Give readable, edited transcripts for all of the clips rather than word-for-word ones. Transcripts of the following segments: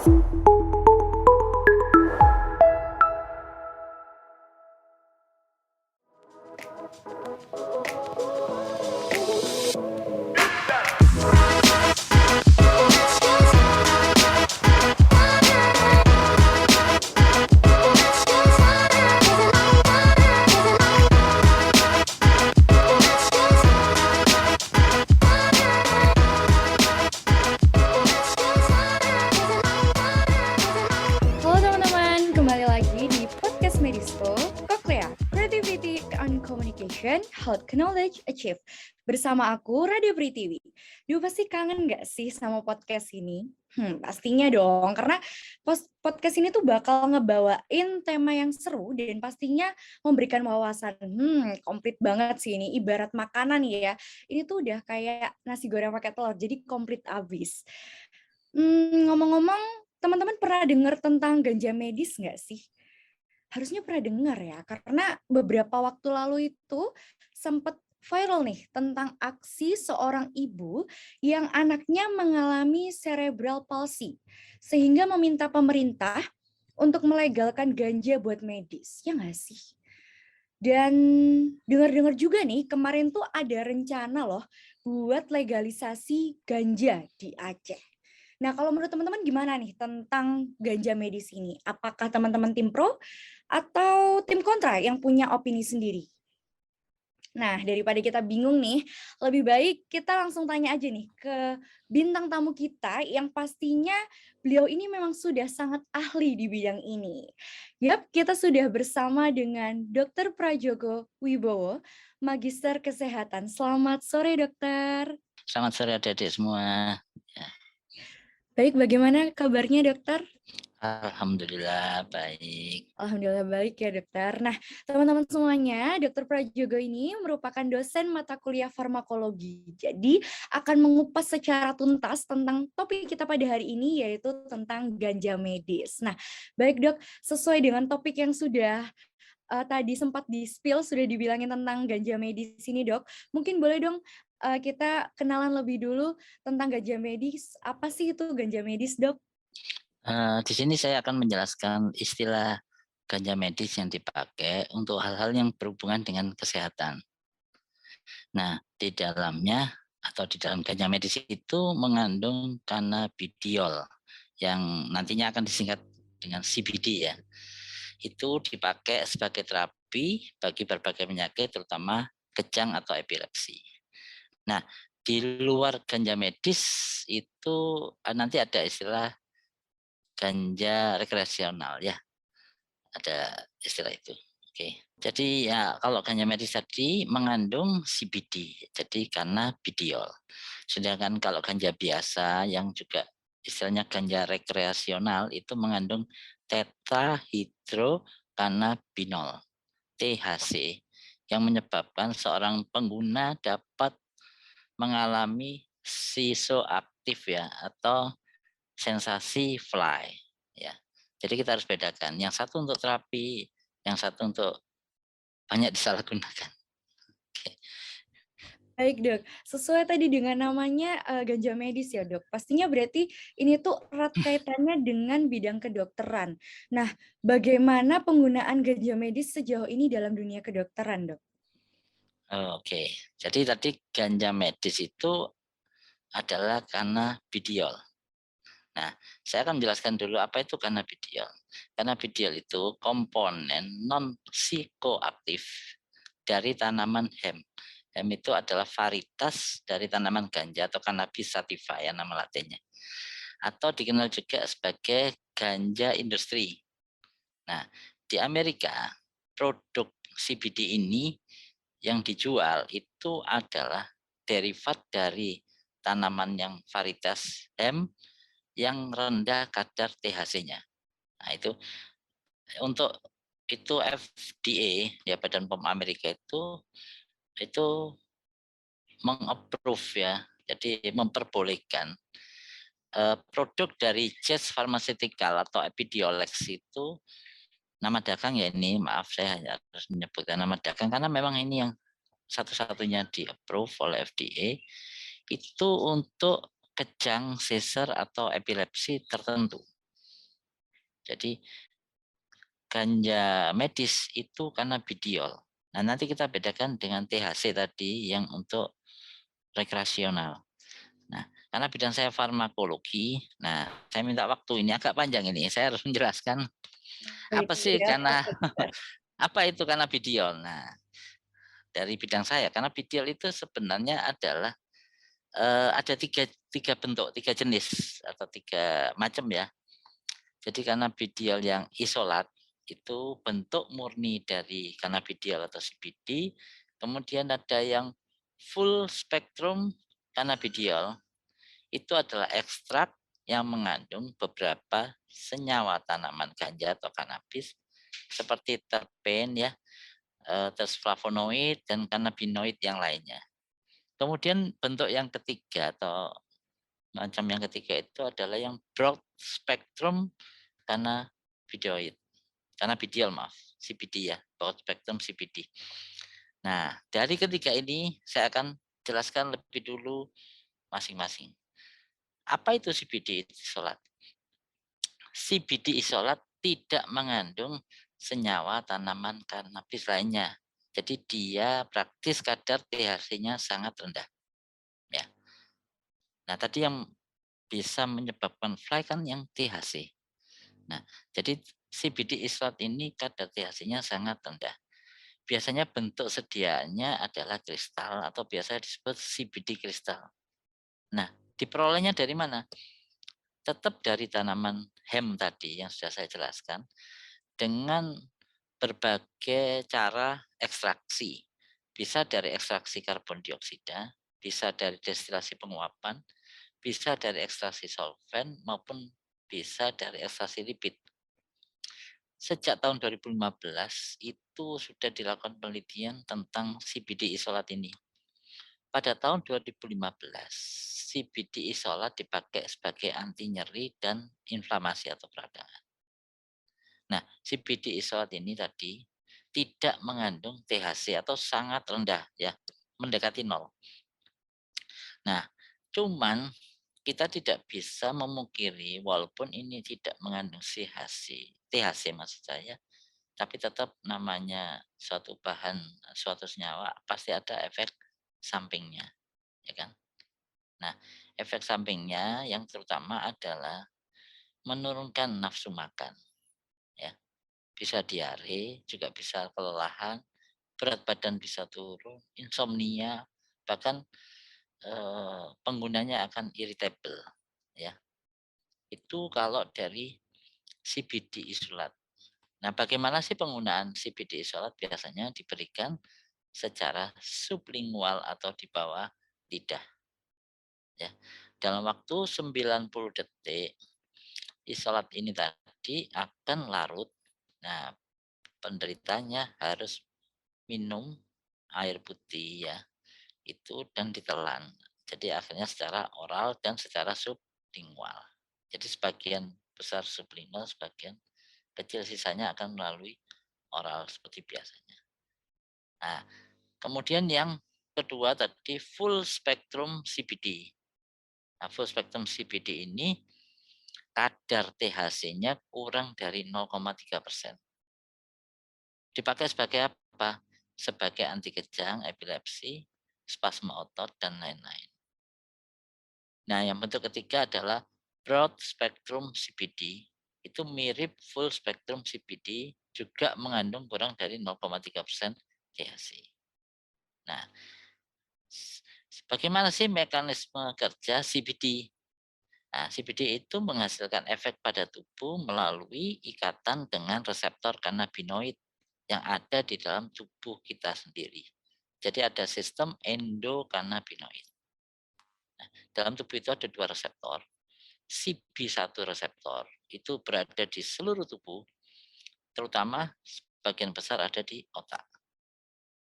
Halo teman-teman, kembali lagi di podcast Medisco, Cochlea, Creativity and Communication, Health Knowledge Achieve. Bersama aku, Radya Pritiwi. Duh, pasti kangen gak sih sama podcast ini? Pastinya dong, karena podcast ini tuh bakal ngebawain tema yang seru dan pastinya memberikan wawasan. Komplit banget sih ini, ibarat makanan ya. Ini tuh udah kayak nasi goreng pakai telur, jadi komplit abis. Ngomong-ngomong, teman-teman pernah dengar tentang ganja medis nggak sih? Harusnya pernah dengar ya, karena beberapa waktu lalu itu sempat viral nih tentang aksi seorang ibu yang anaknya mengalami cerebral palsy, sehingga meminta pemerintah untuk melegalkan ganja buat medis, ya nggak sih? Dan dengar-dengar juga nih, kemarin tuh ada rencana loh buat legalisasi ganja di Aceh. Nah, kalau menurut teman-teman gimana nih tentang ganja medis ini? Apakah teman-teman tim pro atau tim kontra yang punya opini sendiri? Nah, daripada kita bingung nih, lebih baik kita langsung tanya aja nih ke bintang tamu kita yang pastinya beliau ini memang sudah sangat ahli di bidang ini. Yap, kita sudah bersama dengan Dr. Prajogo Wibowo, Magister Kesehatan. Selamat sore, Dokter. Selamat sore adik-adik semua. Ya. Baik, bagaimana kabarnya, Dokter? Alhamdulillah baik. Alhamdulillah baik ya, Dokter. Nah, teman-teman semuanya, Dr. Prajogo ini merupakan dosen mata kuliah farmakologi. Jadi, akan mengupas secara tuntas tentang topik kita pada hari ini, yaitu tentang ganja medis. Nah, baik Dok, sesuai dengan topik yang sudah tadi sempat di-spill, sudah dibilangin tentang ganja medis ini, Dok. Mungkin boleh dong kita kenalan lebih dulu tentang ganja medis. Apa sih itu ganja medis, Dok? Di sini saya akan menjelaskan istilah ganja medis yang dipakai untuk hal-hal yang berhubungan dengan kesehatan. Nah, di dalamnya atau di dalam ganja medis itu mengandung cannabidiol yang nantinya akan disingkat dengan CBD ya. Itu dipakai sebagai terapi bagi berbagai penyakit terutama kejang atau epilepsi. Nah, di luar ganja medis itu nanti ada istilah ganja rekreasional ya, ada istilah itu. Oke, jadi ya kalau ganja medis tadi mengandung CBD, jadi cannabidiol. Sedangkan kalau ganja biasa yang juga istilahnya ganja rekreasional itu mengandung tetrahydrocannabinol (THC) yang menyebabkan seorang pengguna dapat mengalami sisoaktif ya atau sensasi fly ya. Jadi kita harus bedakan, yang satu untuk terapi, yang satu untuk banyak disalahgunakan. Oke. Baik Dok, sesuai tadi dengan namanya ganja medis ya Dok. Pastinya berarti ini tuh erat kaitannya dengan bidang kedokteran. Nah, bagaimana penggunaan ganja medis sejauh ini dalam dunia kedokteran Dok? Oke, jadi tadi ganja medis itu adalah cannabidiol. Nah, saya akan menjelaskan dulu apa itu cannabidiol. Cannabidiol itu komponen non psikoaktif dari tanaman hemp. Hemp itu adalah varietas dari tanaman ganja atau cannabis sativa ya nama latinnya. Atau dikenal juga sebagai ganja industri. Nah, di Amerika produk CBD ini yang dijual itu adalah derivat dari tanaman yang varietas hemp yang rendah kadar THC-nya. Nah, itu untuk itu FDA ya Badan POM Amerika itu mengapprove ya. Jadi memperbolehkan produk dari Jazz Pharmaceutical atau Epidiolex itu nama dagang ya ini, maaf saya harus menyebutkan nama dagang karena memang ini yang satu-satunya di-approve oleh FDA itu untuk kejang, seizure atau epilepsi tertentu. Jadi ganja medis itu cannabidiol. Nah, nanti kita bedakan dengan THC tadi yang untuk rekreasional. Nah, karena bidang saya farmakologi, nah saya minta waktu ini agak panjang ini. Saya harus menjelaskan apa Itu sih ya. karena apa itu cannabidiol. Nah, dari bidang saya cannabidiol itu sebenarnya adalah ada tiga bentuk, tiga jenis atau tiga macam ya. Jadi cannabidiol yang isolat itu bentuk murni dari cannabidiol atau CBD. Kemudian ada yang full spectrum cannabidiol. Itu adalah ekstrak yang mengandung beberapa senyawa tanaman ganja atau kanabis seperti terpen ya, terus flavonoid dan cannabinoid yang lainnya. Kemudian bentuk yang ketiga atau macam yang ketiga itu adalah yang broad spectrum cannabinoid, cannabidiol maaf, CBD ya, broad spectrum CBD. Nah, dari ketiga ini saya akan jelaskan lebih dulu masing-masing. Apa itu CBD isolat? CBD isolat tidak mengandung senyawa tanaman kanabis lainnya. Jadi dia praktis kadar THC-nya sangat rendah. Ya. Nah, tadi yang bisa menyebabkan fly kan yang THC. Nah, jadi CBD isolat ini kadar THC-nya sangat rendah. Biasanya bentuk sediaannya adalah kristal atau biasa disebut CBD kristal. Nah, diperolehnya dari mana? Tetap dari tanaman hemp tadi yang sudah saya jelaskan dengan berbagai cara ekstraksi. Bisa dari ekstraksi karbon dioksida, bisa dari destilasi penguapan, bisa dari ekstraksi solvent maupun bisa dari ekstraksi lipid. Sejak tahun 2015 itu sudah dilakukan penelitian tentang CBD isolat ini. Pada tahun 2015, CBD isolat dipakai sebagai anti nyeri dan inflamasi atau peradangan. Nah, CBD isolat ini tadi tidak mengandung THC atau sangat rendah ya, mendekati nol. Nah, cuman kita tidak bisa memungkiri walaupun ini tidak mengandung THC maksud saya, tapi tetap namanya suatu bahan, suatu senyawa pasti ada efek sampingnya, ya kan? Nah, efek sampingnya yang terutama adalah menurunkan nafsu makan, ya. Bisa diare, juga bisa kelelahan, berat badan bisa turun, insomnia, bahkan penggunanya akan irritable, ya. Itu kalau dari CBD isolat. Nah, bagaimana sih penggunaan CBD isolat? Biasanya diberikan secara sublingual atau di bawah lidah, ya. Dalam waktu 90 detik, isolat ini tadi akan larut. Nah, penderitanya harus minum air putih ya, itu dan ditelan. Jadi akhirnya secara oral dan secara sublingual. Jadi sebagian besar sublingual, sebagian kecil sisanya akan melalui oral seperti biasanya. Nah, kemudian yang kedua tadi full spectrum CBD. Nah, full spectrum CBD ini kadar THC-nya kurang dari 0,3%. Dipakai sebagai apa? Sebagai anti kejang, epilepsi, spasme otot, dan lain-lain. Nah, yang bentuk ketiga adalah broad spectrum CBD. Itu mirip full spectrum CBD, juga mengandung kurang dari 0,3% THC. Nah, bagaimana sih mekanisme kerja CBD? Nah, CBD itu menghasilkan efek pada tubuh melalui ikatan dengan reseptor kanabinoid yang ada di dalam tubuh kita sendiri. Jadi ada sistem endokannabinoid. Nah, dalam tubuh itu ada dua reseptor. CB1 reseptor itu berada di seluruh tubuh, terutama sebagian besar ada di otak.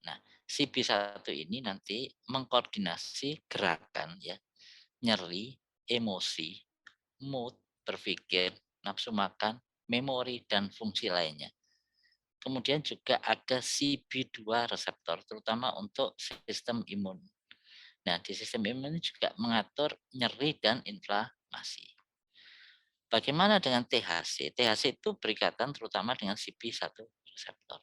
Nah, CB1 ini nanti mengkoordinasi gerakan ya, nyeri, emosi, mood, berpikir, nafsu makan, memori, dan fungsi lainnya. Kemudian juga ada CB2 reseptor, terutama untuk sistem imun. Nah, di sistem imun ini juga mengatur nyeri dan inflamasi. Bagaimana dengan THC? THC itu berikatan terutama dengan CB1 reseptor.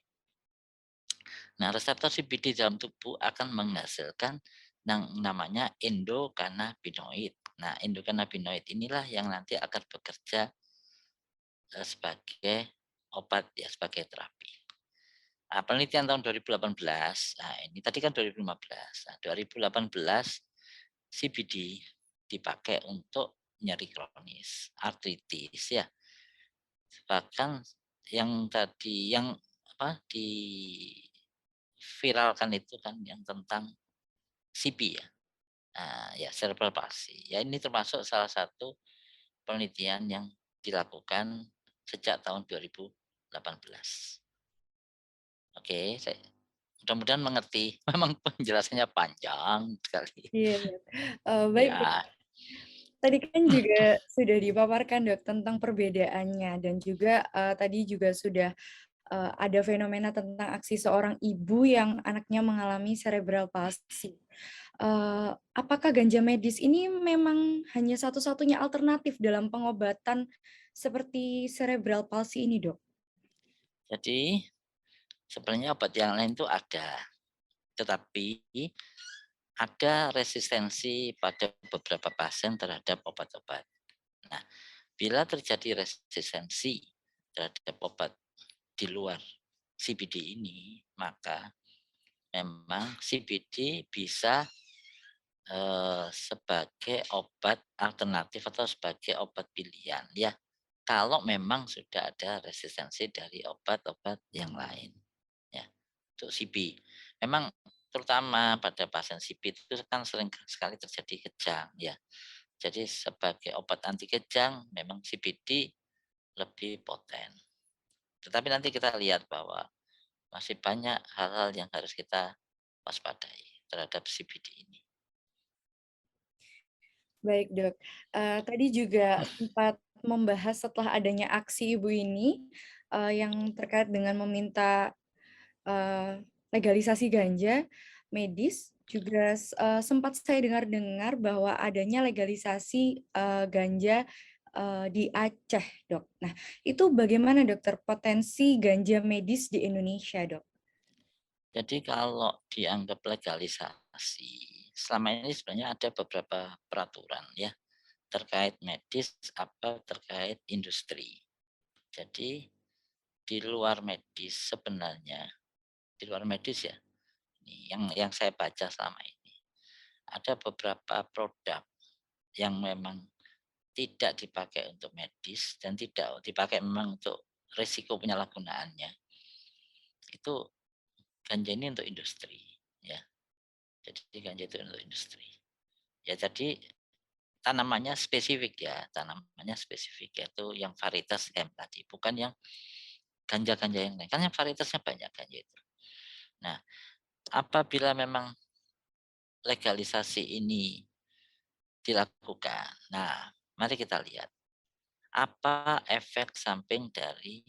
Nah, reseptor CBD dalam tubuh akan menghasilkan yang namanya endokannabinoid. Nah, endokannabinoid inilah yang nanti akan bekerja sebagai obat ya, sebagai terapi. Nah, penelitian tahun 2018, nah ini tadi kan 2015. Nah, 2018 CBD dipakai untuk nyeri kronis, artritis ya. Bahkan yang tadi yang apa diviralkan itu kan yang tentang CP ya. Nah, ya cerebral palsy. Ya ini termasuk salah satu penelitian yang dilakukan sejak tahun 2018. Oke, saya mudah-mudahan mengerti. Memang penjelasannya panjang sekali. Iya, baik Dok. Ya, Tadi kan juga sudah dipaparkan Dok tentang perbedaannya dan juga tadi juga sudah ada fenomena tentang aksi seorang ibu yang anaknya mengalami cerebral palsy. Apakah ganja medis ini memang hanya satu-satunya alternatif dalam pengobatan seperti cerebral palsy ini, Dok? jadi sebenarnya obat yang lain itu ada, tetapi ada resistensi pada beberapa pasien terhadap obat-obat. Nah, bila terjadi resistensi terhadap obat di luar CBD ini, maka memang CBD bisa sebagai obat alternatif atau sebagai obat pilihan ya, kalau memang sudah ada resistensi dari obat-obat yang lain ya, untuk CB. Memang terutama pada pasien CB itu kan sering sekali terjadi kejang ya. Jadi sebagai obat anti kejang memang CBD lebih poten. Tetapi nanti kita lihat bahwa masih banyak hal-hal yang harus kita waspadai terhadap CBD ini. Baik, Dok. Tadi juga sempat membahas setelah adanya aksi ibu ini, yang terkait dengan meminta, legalisasi ganja medis, juga sempat saya dengar-dengar bahwa adanya legalisasi, ganja, di Aceh, Dok. Nah, itu bagaimana, Dokter, potensi ganja medis di Indonesia, Dok? Jadi kalau dianggap legalisasi, selama ini sebenarnya ada beberapa peraturan ya terkait medis apa terkait industri. Jadi di luar medis sebenarnya, di luar medis ya, ini yang saya baca selama ini ada beberapa produk yang memang tidak dipakai untuk medis dan tidak dipakai memang untuk risiko penyalahgunaannya. Itu ganja ini untuk industri ya. Jadi ganja itu untuk industri. Ya jadi tanamannya spesifik ya, tanamannya spesifik yaitu yang varietas M tadi, bukan yang ganja-ganja yang lain. Kan yang varietasnya banyak ganja itu. Nah, apabila memang legalisasi ini dilakukan, nah mari kita lihat apa efek samping dari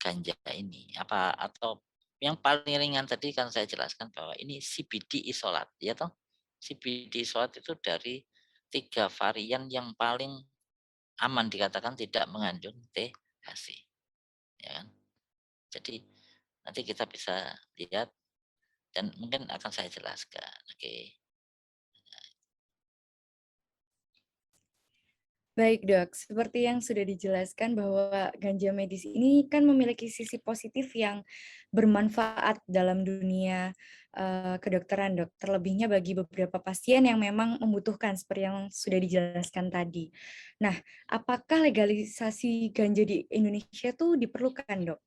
ganja ini, apa atau yang paling ringan tadi kan saya jelaskan bahwa ini CBD isolat, ya toh? CBD isolat itu dari 3 varian yang paling aman dikatakan tidak mengandung THC, ya kan. Jadi nanti kita bisa lihat dan mungkin akan saya jelaskan, oke. Baik, Dok. Seperti yang sudah dijelaskan bahwa ganja medis ini kan memiliki sisi positif yang bermanfaat dalam dunia kedokteran, Dok. Terlebihnya bagi beberapa pasien yang memang membutuhkan seperti yang sudah dijelaskan tadi. Nah, apakah legalisasi ganja di Indonesia itu diperlukan, Dok?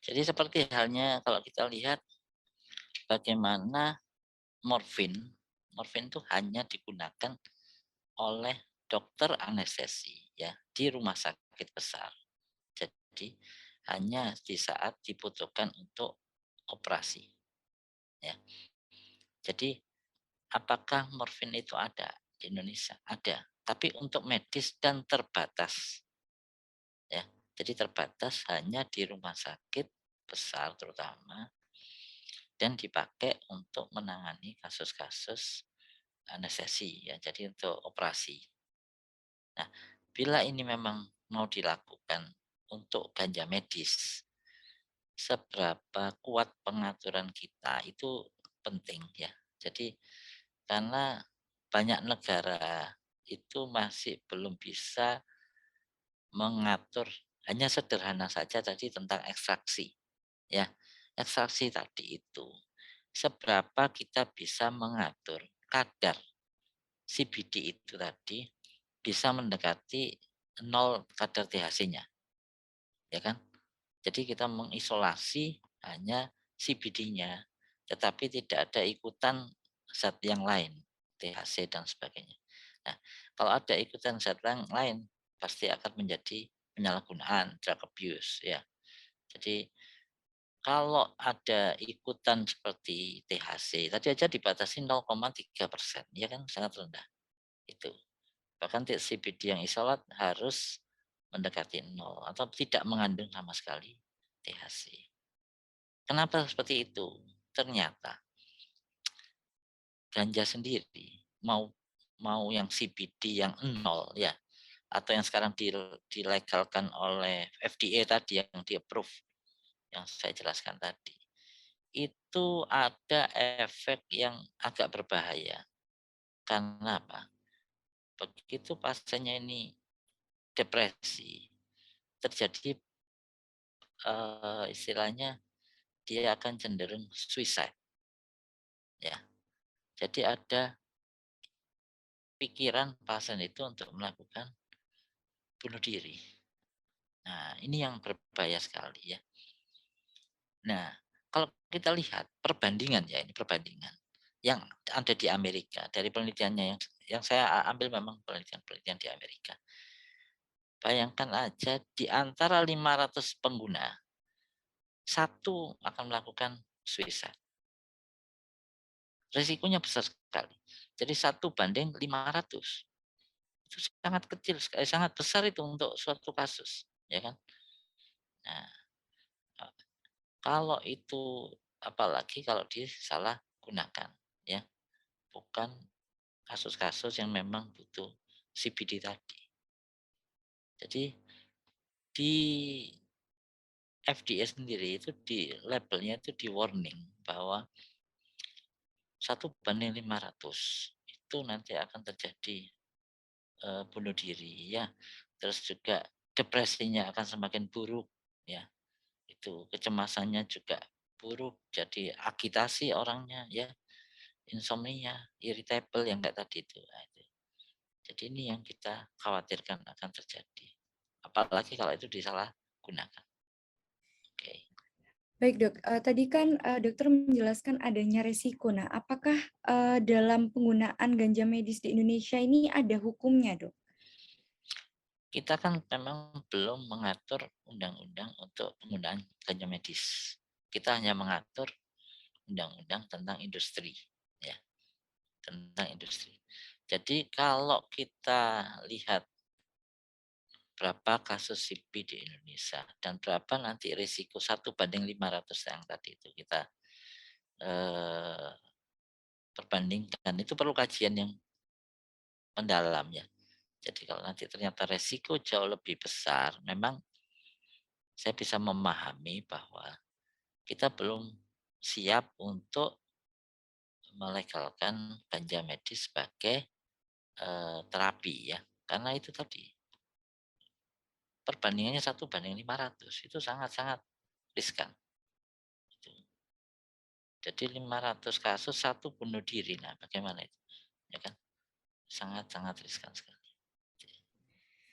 Jadi seperti halnya kalau kita lihat bagaimana morfin, morfin itu hanya digunakan oleh dokter anestesi ya di rumah sakit besar. Jadi hanya di saat dibutuhkan untuk operasi ya. Jadi apakah morfin itu ada di Indonesia? Ada, tapi untuk medis dan terbatas ya. Jadi terbatas hanya di rumah sakit besar terutama dan dipakai untuk menangani kasus-kasus anestesi ya. Jadi untuk operasi. Nah, bila ini memang mau dilakukan untuk ganja medis, seberapa kuat pengaturan kita itu penting ya. Jadi karena banyak negara itu masih belum bisa mengatur, hanya sederhana saja tadi tentang ekstraksi ya. Ekstraksi tadi itu seberapa kita bisa mengatur kadar CBD itu tadi bisa mendekati nol kadar THC-nya, ya kan? Jadi kita mengisolasi hanya CBD-nya, tetapi tidak ada ikutan zat yang lain, THC dan sebagainya. Nah, kalau ada ikutan zat yang lain, pasti akan menjadi penyalahgunaan, drug abuse ya. Jadi kalau ada ikutan seperti THC, tadi aja dibatasi 0,3%, ya kan sangat rendah itu. Bahkan CBD yang isolat harus mendekati nol atau tidak mengandung sama sekali THC. Kenapa seperti itu? Ternyata ganja sendiri mau mau yang CBD yang nol ya atau yang sekarang dilegalkan oleh FDA tadi yang di-approve yang saya jelaskan tadi. Itu ada efek yang agak berbahaya. Karena apa? Begitu pasiennya ini depresi, terjadi istilahnya dia akan cenderung suicide ya. Jadi ada pikiran pasien itu untuk melakukan bunuh diri. Nah, ini yang berbahaya sekali ya. Nah, kalau kita lihat perbandingan ya, ini perbandingan yang ada di Amerika dari penelitiannya yang saya ambil memang penelitian-penelitian di Amerika. Bayangkan aja di antara 500 pengguna, satu akan melakukan suicide. Risikonya besar sekali. Jadi 1 banding 500. Itu sangat kecil sekali, sangat besar itu untuk suatu kasus, ya kan? Nah, kalau itu apalagi kalau disalahgunakan, ya, bukan kasus-kasus yang memang butuh CBD tadi. Jadi di FDA sendiri itu di labelnya itu di warning bahwa 1 banding 500 itu nanti akan terjadi bunuh diri ya. Terus juga depresinya akan semakin buruk ya. Itu kecemasannya juga buruk, jadi agitasi orangnya ya, insomnia, irritable yang enggak tadi itu. Nah, itu. Jadi ini yang kita khawatirkan akan terjadi. Apalagi kalau itu disalahgunakan. Oke. Baik dok, tadi kan dokter menjelaskan adanya resiko. Nah, apakah dalam penggunaan ganja medis di Indonesia ini ada hukumnya dok? Kita kan memang belum mengatur undang-undang untuk penggunaan ganja medis. Kita hanya mengatur undang-undang tentang industri, ya, tentang industri. Jadi kalau kita lihat berapa kasus CP di Indonesia dan berapa nanti risiko 1 banding 500 yang tadi itu kita eh, perbandingkan, itu perlu kajian yang mendalam ya. Jadi kalau nanti ternyata resiko jauh lebih besar, memang saya bisa memahami bahwa kita belum siap untuk melegalkan ganja medis sebagai terapi ya. Karena itu tadi perbandingannya 1 banding 500 itu sangat-sangat riskan. Gitu. Jadi 500 kasus satu bunuh diri. Nah, bagaimana itu? Ya kan? Sangat-sangat riskan sekali.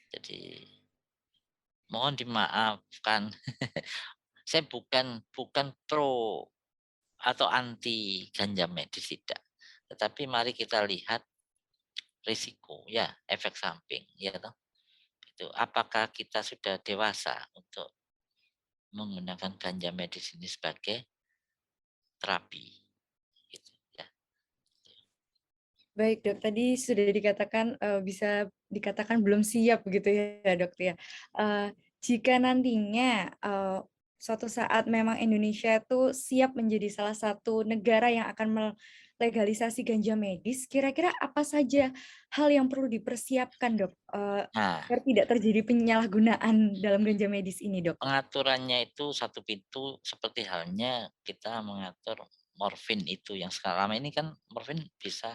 Jadi mohon dimaafkan. Saya bukan bukan pro atau anti ganja medis tidak. Tetapi mari kita lihat risiko ya, efek samping ya toh. Itu apakah kita sudah dewasa untuk menggunakan ganja medis ini sebagai terapi gitu ya. Baik dok, tadi sudah dikatakan bisa dikatakan belum siap begitu ya dok ya. Jika nantinya suatu saat memang Indonesia itu siap menjadi salah satu negara yang akan legalisasi ganja medis, kira-kira apa saja hal yang perlu dipersiapkan, Dok, Nah, agar tidak terjadi penyalahgunaan dalam ganja medis ini, Dok? pengaturannya itu satu pintu seperti halnya kita mengatur morfin itu yang selama ini kan morfin bisa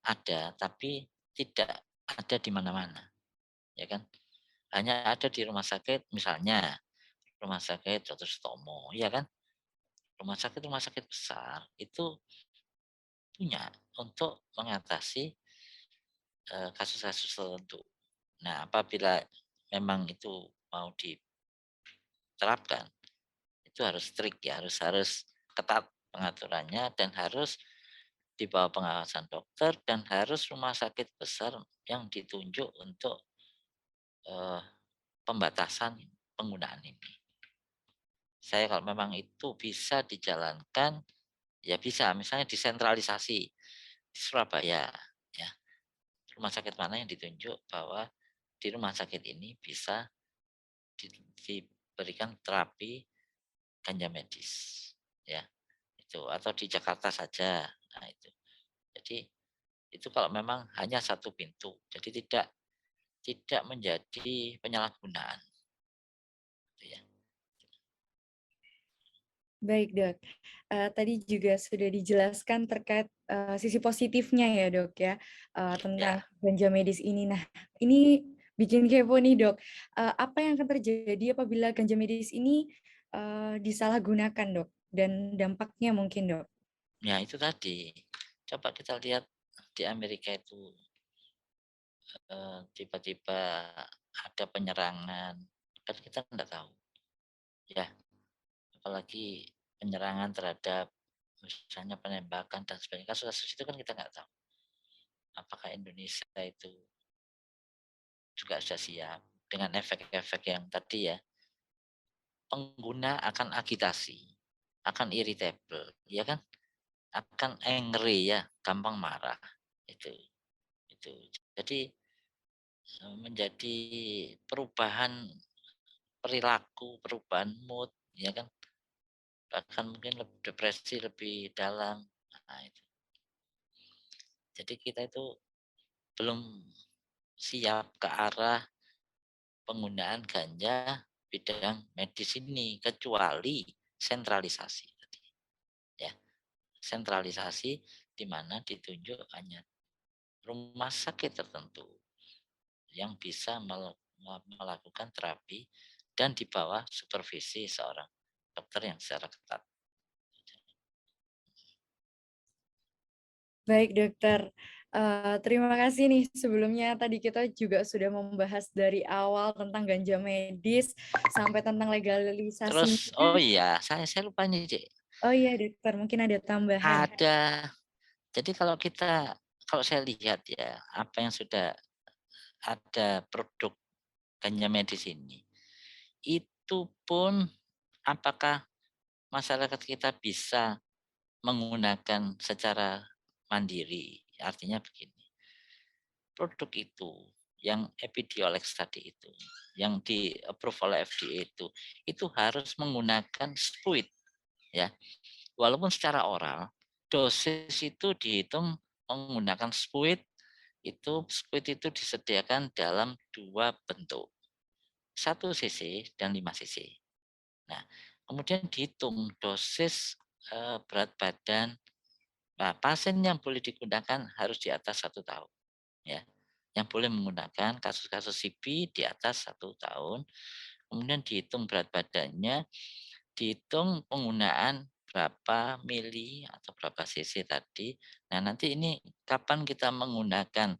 ada, tapi tidak ada di mana-mana, ya kan? Hanya ada di rumah sakit, misalnya rumah sakit Dr. Sutomo, ya kan? Rumah sakit besar itu punya untuk mengatasi kasus-kasus tertentu. Nah, apabila memang itu mau diterapkan, itu harus strict ya, harus harus ketat pengaturannya dan harus di bawah pengawasan dokter dan harus rumah sakit besar yang ditunjuk untuk eh, pembatasan penggunaan ini. Saya kalau memang itu bisa dijalankan, ya bisa misalnya disentralisasi di Surabaya, ya rumah sakit mana yang ditunjuk bahwa di rumah sakit ini bisa diberikan terapi ganja medis, ya itu atau di Jakarta saja. Nah itu, jadi itu kalau memang hanya satu pintu, jadi tidak tidak menjadi penyalahgunaan, gitu ya. Baik, Dok. Tadi juga sudah dijelaskan terkait sisi positifnya ya, Dok ya, tentang Ya, ganja medis ini. Nah, ini bikin kepo nih, Dok. Apa yang akan terjadi apabila ganja medis ini disalahgunakan, Dok? Dan dampaknya mungkin, Dok. ya itu tadi. Coba kita lihat di Amerika itu tiba-tiba ada penyerangan, kan kita nggak tahu, ya. Apalagi penyerangan terhadap misalnya penembakan dan sebagainya. Kasus-kasus itu kan kita nggak tahu. Apakah Indonesia itu juga sudah siap dengan efek-efek yang tadi ya. Pengguna akan agitasi, akan irritable, ya kan? Akan angry ya, gampang marah. Itu itu. Jadi menjadi perubahan perilaku, perubahan mood, ya kan? Bahkan mungkin lebih depresi lebih dalam. Nah, itu. Jadi kita itu belum siap ke arah penggunaan ganja bidang medis ini kecuali sentralisasi ya. Sentralisasi di mana ditunjuk hanya rumah sakit tertentu yang bisa melakukan terapi dan di bawah supervisi seorang dokter yang secara ketat. Baik, Dokter. Terima kasih nih sebelumnya tadi kita juga sudah membahas dari awal tentang ganja medis sampai tentang Terus legalisasinya. oh iya, saya lupa nih, Cik. Oh iya, Dokter, mungkin ada tambahan. Ada. Jadi kalau saya lihat ya, apa yang sudah ada produk ganja medis ini, itu pun apakah masyarakat kita bisa menggunakan secara mandiri? Artinya begini, produk itu yang Epidiolex tadi itu, yang di-approve oleh FDA itu harus menggunakan spuit ya. Walaupun secara oral, dosis itu dihitung menggunakan spuit, itu disediakan dalam 2 bentuk, 1 cc dan 5 cc. Nah, kemudian dihitung dosis, berat badan. Nah, pasien yang boleh digunakan harus di atas 1 tahun, ya. Yang boleh menggunakan kasus-kasus CP di atas 1 tahun, kemudian dihitung berat badannya, dihitung penggunaan berapa mili atau berapa cc tadi. Nah, nanti ini kapan kita menggunakan,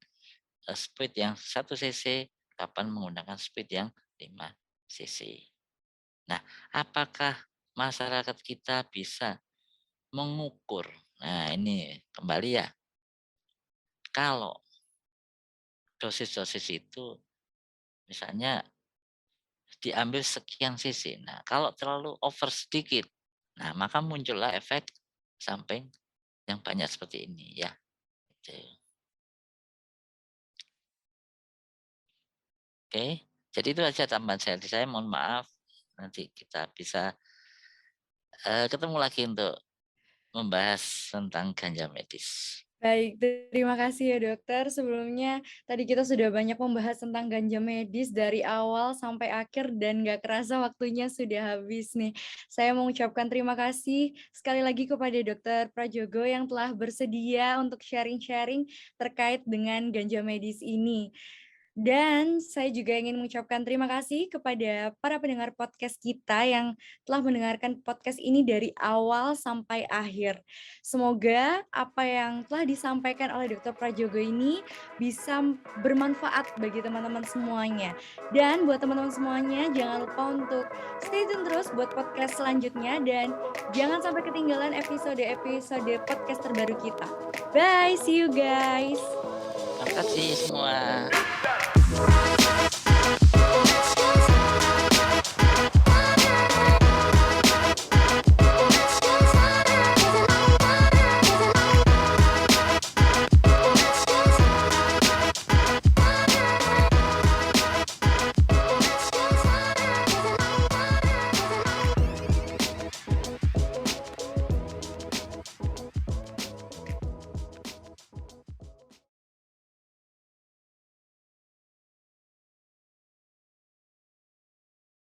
speed yang 1 cc, kapan menggunakan speed yang 5 cc. Nah, apakah masyarakat kita bisa mengukur? Nah, ini kembali ya, kalau dosis-dosis itu misalnya diambil sekian cc. Nah, kalau terlalu over sedikit, nah maka muncullah efek samping yang banyak seperti ini ya. Gitu. Oke, jadi itu aja tambahan saya mohon maaf, nanti kita bisa ketemu lagi untuk membahas tentang ganja medis. Baik, terima kasih ya dokter. Sebelumnya tadi kita sudah banyak membahas tentang ganja medis dari awal sampai akhir dan gak kerasa waktunya sudah habis nih. Saya mengucapkan terima kasih sekali lagi kepada dokter Prajogo yang telah bersedia untuk sharing-sharing terkait dengan ganja medis ini. Dan saya juga ingin mengucapkan terima kasih kepada para pendengar podcast kita yang telah mendengarkan podcast ini dari awal sampai akhir. Semoga apa yang telah disampaikan oleh Dr. Prajogo ini bisa bermanfaat bagi teman-teman semuanya. Dan buat teman-teman semuanya, jangan lupa untuk stay tune terus buat podcast selanjutnya dan jangan sampai ketinggalan episode-episode podcast terbaru kita. Bye, see you guys. Terima kasih semua.